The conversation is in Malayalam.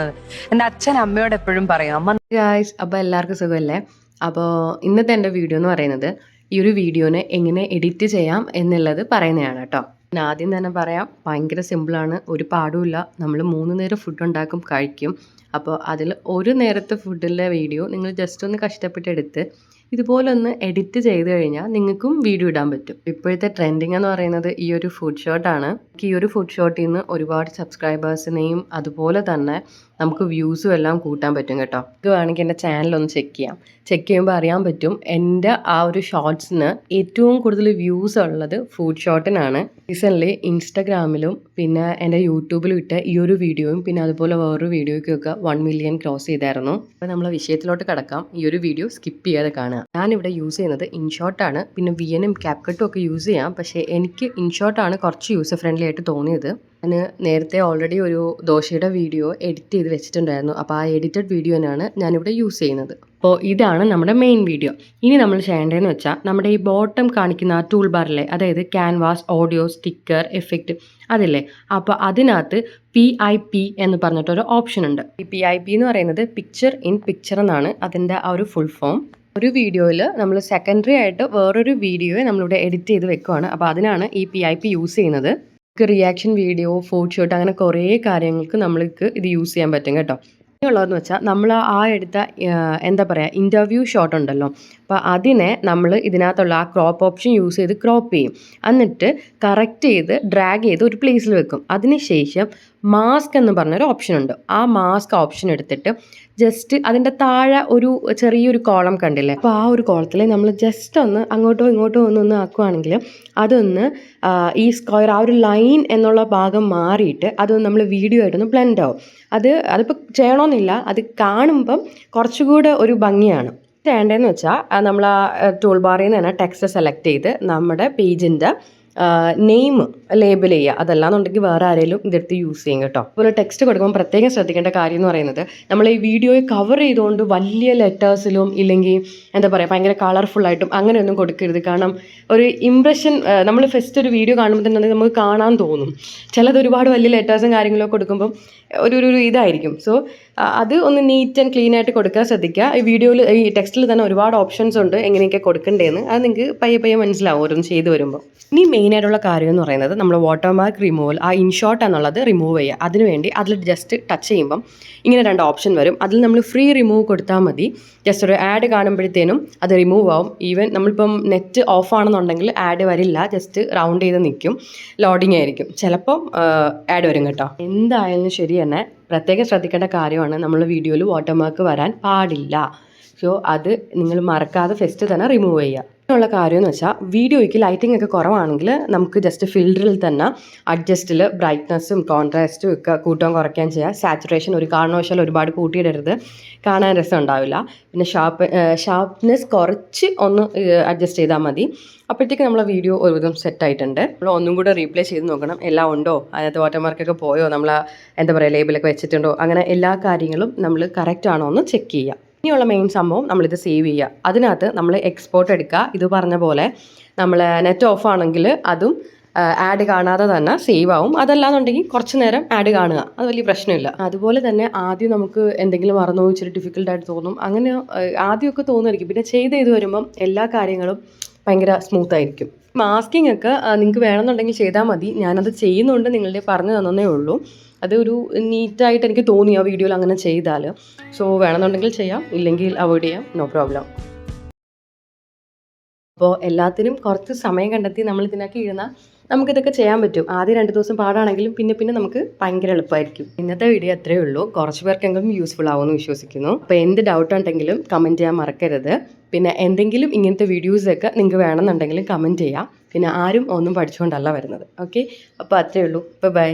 എൻ്റെ അച്ഛൻ അമ്മയോട് എപ്പോഴും പറയും അമ്മ. ഗായ്സ്, അപ്പോൾ എല്ലാവർക്കും സുഖമല്ലേ? അപ്പോൾ ഇന്നത്തെ എൻ്റെ വീഡിയോ എന്ന് പറയുന്നത് ഈ ഒരു വീഡിയോനെ എങ്ങനെ എഡിറ്റ് ചെയ്യാം എന്നുള്ളത് പറയുന്നതാണ് കേട്ടോ. ഞാൻ ആദ്യം തന്നെ പറയാം, ഭയങ്കര സിമ്പിളാണ്, ഒരു പാടുമില്ല. നമ്മൾ 3 നേരം ഫുഡ് ഉണ്ടാക്കും, കഴിക്കും. അപ്പോൾ അതിൽ ഒരു നേരത്തെ ഫുഡിലെ വീഡിയോ നിങ്ങൾ ജസ്റ്റ് ഒന്ന് കഷ്ടപ്പെട്ടെടുത്ത് ഇതുപോലെ ഒന്ന് എഡിറ്റ് ചെയ്ത് കഴിഞ്ഞാൽ നിങ്ങൾക്കും വീഡിയോ ഇടാൻ പറ്റും. ഇപ്പോഴത്തെ ട്രെൻഡിങ് എന്ന് പറയുന്നത് ഈ ഒരു ഫുഡ് ഷോട്ടാണ്. ഈ ഒരു ഫുഡ് ഷോട്ടിൽ നിന്ന് ഒരുപാട് സബ്സ്ക്രൈബേഴ്സിനെയും അതുപോലെ തന്നെ നമുക്ക് വ്യൂസും എല്ലാം കൂട്ടാൻ പറ്റും കേട്ടോ. ഇത് വേണമെങ്കിൽ എൻ്റെ ചാനലൊന്ന് ചെക്ക് ചെയ്യാം. ചെക്ക് ചെയ്യുമ്പോൾ അറിയാൻ പറ്റും എൻ്റെ ആ ഒരു ഷോർട്സിന് ഏറ്റവും കൂടുതൽ വ്യൂസ് ഉള്ളത് ഫുഡ് ഷോട്ടിനാണ്. റീസെൻ്റ്ലി ഇൻസ്റ്റഗ്രാമിലും പിന്നെ എൻ്റെ യൂട്യൂബിലും ഇട്ട ഈ ഒരു വീഡിയോയും പിന്നെ അതുപോലെ വേറൊരു വീഡിയോയ്ക്കൊക്കെ 1 മില്യൺ ക്രോസ് ചെയ്തായിരുന്നു. അപ്പോൾ നമ്മൾ വിഷയത്തിലോട്ട് കിടക്കാം. ഈ ഒരു വീഡിയോ സ്കിപ്പ് ചെയ്യാതെ കാണുക. ഞാനിവിടെ യൂസ് ചെയ്യുന്നത് ഇൻഷോട്ടാണ്. പിന്നെ വിയനും ക്യാപ്കട്ടും ഒക്കെ യൂസ് ചെയ്യാം. പക്ഷേ എനിക്ക് ഇൻഷോട്ടാണ് കുറച്ച് യൂസർ ഫ്രണ്ട്ലി ആയിട്ട് തോന്നിയത്. ഞാൻ നേരത്തെ ഓൾറെഡി ഒരു ദോശയുടെ വീഡിയോ എഡിറ്റ് ചെയ്ത് വെച്ചിട്ടുണ്ടായിരുന്നു. അപ്പോൾ ആ എഡിറ്റഡ് വീഡിയോ തന്നെയാണ് ഞാനിവിടെ യൂസ് ചെയ്യുന്നത്. അപ്പോൾ ഇതാണ് നമ്മുടെ മെയിൻ വീഡിയോ. ഇനി നമ്മൾ ചെയ്യേണ്ടതെന്ന് വെച്ചാൽ നമ്മുടെ ഈ ബോട്ടം കാണിക്കുന്ന ആ ടൂൾ ബാറിലെ, അതായത് ക്യാൻവാസ്, ഓഡിയോ, സ്റ്റിക്കർ, എഫക്റ്റ് അതില്ലേ, അപ്പോൾ അതിനകത്ത് PIP എന്ന് പറഞ്ഞിട്ടൊരു ഓപ്ഷൻ ഉണ്ട്. ഈ PIP എന്ന് പറയുന്നത് പിക്ചർ ഇൻ പിക്ചർ എന്നാണ് അതിൻ്റെ ആ ഒരു ഫുൾ ഫോം. ഒരു വീഡിയോയിൽ നമ്മൾ സെക്കൻഡറി ആയിട്ട് വേറൊരു വീഡിയോയെ നമ്മളിവിടെ എഡിറ്റ് ചെയ്ത് വെക്കുവാണ്. അപ്പോൾ അതിനാണ് ഈ PIP യൂസ് ചെയ്യുന്നത്. റിയാക്ഷൻ വീഡിയോ, ഫോട്ടോ ഷൂട്ട്, അങ്ങനെ കുറേ കാര്യങ്ങൾക്ക് നമ്മൾക്ക് ഇത് യൂസ് ചെയ്യാൻ പറ്റും കേട്ടോ. ഉള്ളതെന്ന് വെച്ചാൽ നമ്മൾ ആ എടുത്ത എന്താ പറയുക ഇൻ്റർവ്യൂ ഷോട്ട് ഉണ്ടല്ലോ, അപ്പോൾ അതിനെ നമ്മൾ ഇതിനകത്തുള്ള ആ ക്രോപ്പ് ഓപ്ഷൻ യൂസ് ചെയ്ത് ക്രോപ്പ് ചെയ്യും. എന്നിട്ട് കറക്റ്റ് ചെയ്ത് ഡ്രാഗ് ചെയ്ത് ഒരു പ്ലേസിൽ വെക്കും. അതിനുശേഷം മാസ്ക് എന്ന് പറഞ്ഞൊരു ഓപ്ഷൻ ഉണ്ട്. ആ മാസ്ക് ഓപ്ഷൻ എടുത്തിട്ട് ജസ്റ്റ് അതിൻ്റെ താഴെ ഒരു ചെറിയൊരു കോളം കണ്ടില്ലേ, അപ്പോൾ ആ ഒരു കോളത്തിൽ നമ്മൾ ജസ്റ്റ് ഒന്ന് അങ്ങോട്ടോ ഇങ്ങോട്ടോ ഒന്ന് ആക്കുകയാണെങ്കിൽ അതൊന്ന് ഈ സ്ക്വയർ ആ ഒരു ലൈൻ എന്നുള്ള ഭാഗം മാറിയിട്ട് അതൊന്ന് നമ്മൾ വീഡിയോ ആയിട്ടൊന്ന് ബ്ലെൻഡ് ആവും. അതിപ്പോൾ ചെയ്യണമെന്നില്ല, അത് കാണുമ്പം കുറച്ചുകൂടെ ഒരു ഭംഗിയാണ്. ചെയ്യേണ്ടതെന്ന് വെച്ചാൽ നമ്മൾ ആ ടൂൾ ബാറിൽ നിന്ന് തന്നെ ടെക്സ്റ്റ് സെലക്ട് ചെയ്ത് നമ്മുടെ പേജിൻ്റെ നെയിം ലേബിൾ ചെയ്യുക. അതല്ലാന്നുണ്ടെങ്കിൽ വേറെ ആരെങ്കിലും ഇതെടുത്ത് യൂസ് ചെയ്യും കേട്ടോ. അതുപോലെ ടെക്സ്റ്റ് കൊടുക്കുമ്പോൾ പ്രത്യേകം ശ്രദ്ധിക്കേണ്ട കാര്യം എന്ന് പറയുന്നത്, നമ്മൾ ഈ വീഡിയോയെ കവർ ചെയ്തുകൊണ്ട് വലിയ ലെറ്റേഴ്സിലും ഇല്ലെങ്കിൽ എന്താ പറയുക ഭയങ്കര കളർഫുള്ളായിട്ടും അങ്ങനെയൊന്നും കൊടുക്കരുത്. കാരണം ഒരു ഇംപ്രഷൻ, നമ്മൾ ഫസ്റ്റ് ഒരു വീഡിയോ കാണുമ്പോൾ തന്നെ നമുക്ക് കാണാൻ തോന്നും. ചിലത് ഒരുപാട് വലിയ ലെറ്റേഴ്സും കാര്യങ്ങളൊക്കെ കൊടുക്കുമ്പം ഒരു ഇതായിരിക്കും. സോ അത് ഒന്ന് നീറ്റ് ആൻഡ് ക്ലീൻ ആയിട്ട് കൊടുക്കാൻ ശ്രദ്ധിക്കുക. ഈ വീഡിയോയിൽ ഈ ടെക്സ്റ്റിൽ തന്നെ ഒരുപാട് ഓപ്ഷൻസ് ഉണ്ട് എങ്ങനെയൊക്കെ കൊടുക്കേണ്ടതെന്ന്. അത് നിങ്ങൾക്ക് പയ്യെ മനസ്സിലാവും ഓരോന്ന് ചെയ്ത് വരുമ്പോൾ. ഇനി മെയിനായിട്ടുള്ള കാര്യം എന്ന് പറയുന്നത് നമ്മൾ വാട്ടർമാർക്ക് റിമൂവൽ, ആ ഇൻഷോട്ട് എന്നുള്ളത് റിമൂവ് ചെയ്യുക. അതിനുവേണ്ടി അതിൽ ജസ്റ്റ് ടച്ച് ചെയ്യുമ്പം ഇങ്ങനെ 2 ഓപ്ഷൻ വരും. അതിൽ നമ്മൾ ഫ്രീ റിമൂവ് കൊടുത്താൽ മതി. ജസ്റ്റ് ഒരു ആഡ് കാണുമ്പോഴത്തേനും അത് റിമൂവ് ആവും. ഈവൻ നമ്മളിപ്പം നെറ്റ് ഓഫ് ആണെന്നുണ്ടെങ്കിൽ ആഡ് വരില്ല, ജസ്റ്റ് റൗണ്ട് ചെയ്ത് നിൽക്കും, ലോഡിങ് ആയിരിക്കും. ചിലപ്പം ആഡ് വരും കേട്ടോ. എന്തായാലും ശരി തന്നെ പ്രത്യേകം ശ്രദ്ധിക്കേണ്ട കാര്യമാണ്, നമ്മൾ വീഡിയോയിൽ വാട്ടർമാർക്ക് വരാൻ പാടില്ല. സോ അത് നിങ്ങൾ മറക്കാതെ ഫസ്റ്റ് തന്നെ റിമൂവ് ചെയ്യുക. ഉള്ള കാര്യം എന്ന് വെച്ചാൽ വീഡിയോയ്ക്ക് ലൈറ്റിംഗ് ഒക്കെ കുറവാണെങ്കിൽ നമുക്ക് ജസ്റ്റ് ഫിൽറ്ററിൽ തന്നെ അഡ്ജസ്റ്റിൽ ബ്രൈറ്റ്നസ്സും കോൺട്രാസ്റ്റും ഒക്കെ കൂട്ടാൻ കുറയ്ക്കാൻ ചെയ്യുക. സാച്ചുറേഷൻ ഒരു കാരണവശാലും ഒരുപാട് കൂട്ടിയിടരുത്, കാണാൻ രസം ഉണ്ടാവില്ല. പിന്നെ ഷാർപ്നെസ് കുറച്ച് ഒന്ന് അഡ്ജസ്റ്റ് ചെയ്താൽ മതി. അപ്പോഴത്തേക്ക് നമ്മളെ വീഡിയോ ഒരുവിധം സെറ്റായിട്ടുണ്ട്. നമ്മൾ ഒന്നും കൂടെ റീപ്ലേസ് ചെയ്ത് നോക്കണം, എല്ലാം ഉണ്ടോ, അതിനകത്ത് വാട്ടർമാർക്കൊക്കെ പോയോ, നമ്മൾ എന്താ പറയുക ലേബിളൊക്കെ വെച്ചിട്ടുണ്ടോ, അങ്ങനെ എല്ലാ കാര്യങ്ങളും നമ്മൾ കറക്റ്റ് ആണോ എന്ന് ചെക്ക് ചെയ്യുക. ഇനിയുള്ള മെയിൻ സംഭവം നമ്മളിത് സേവ് ചെയ്യുക. അതിനകത്ത് നമ്മൾ എക്സ്പോർട്ട് എടുക്കുക. ഇത് പറഞ്ഞ പോലെ നമ്മൾ നെറ്റ് ഓഫ് ആണെങ്കിൽ അതും ആഡ് കാണാതെ തന്നെ സേവ് ആവും. അതല്ലാന്നുണ്ടെങ്കിൽ കുറച്ച് നേരം ആഡ് കാണുക, അത് വലിയ പ്രശ്നമില്ല. അതുപോലെ തന്നെ ആദ്യം നമുക്ക് എന്തെങ്കിലും മറന്നു ഇച്ചിരി ഡിഫിക്കൽട്ടായിട്ട് തോന്നും, അങ്ങനെ ആദ്യമൊക്കെ തോന്നുമായിരിക്കും. പിന്നെ ചെയ്ത് വരുമ്പം എല്ലാ കാര്യങ്ങളും ഭയങ്കര സ്മൂത്തായിരിക്കും. മാസ്കിംഗ് ഒക്കെ നിങ്ങൾക്ക് വേണമെന്നുണ്ടെങ്കിൽ ചെയ്താൽ മതി. ഞാനത് ചെയ്യുന്നുണ്ട്, നിങ്ങളുടെ പറഞ്ഞു തന്നേ ഉള്ളൂ. അതൊരു നീറ്റായിട്ട് എനിക്ക് തോന്നി ആ വീഡിയോയിൽ അങ്ങനെ ചെയ്താൽ. സോ വേണമെന്നുണ്ടെങ്കിൽ ചെയ്യാം, ഇല്ലെങ്കിൽ അവോയ്ഡ് ചെയ്യാം, നോ പ്രോബ്ലം. അപ്പോൾ എല്ലാത്തിനും കുറച്ച് സമയം കണ്ടെത്തി നമ്മൾ ഇതിനൊക്കെ ഇരുന്നാൽ നമുക്കിതൊക്കെ ചെയ്യാൻ പറ്റും. ആദ്യം 2 ദിവസം പാടാണെങ്കിലും പിന്നെ നമുക്ക് ഭയങ്കര എളുപ്പമായിരിക്കും. ഇന്നത്തെ വീഡിയോ അത്രയേ ഉള്ളൂ. കുറച്ച് പേർക്കെങ്കിലും യൂസ്ഫുൾ ആവുമെന്ന് വിശ്വസിക്കുന്നു. അപ്പോൾ എന്ത് ഡൗട്ട് ഉണ്ടെങ്കിലും കമൻറ്റ് ചെയ്യാൻ മറക്കരുത്. പിന്നെ എന്തെങ്കിലും ഇങ്ങനത്തെ വീഡിയോസൊക്കെ നിങ്ങൾക്ക് വേണമെന്നുണ്ടെങ്കിലും കമൻറ്റ് ചെയ്യാം. പിന്നെ ആരും ഒന്നും പഠിച്ചുകൊണ്ടല്ല വരുന്നത്. ഓക്കെ, അപ്പോൾ അത്രയേ ഉള്ളൂ. ബൈ.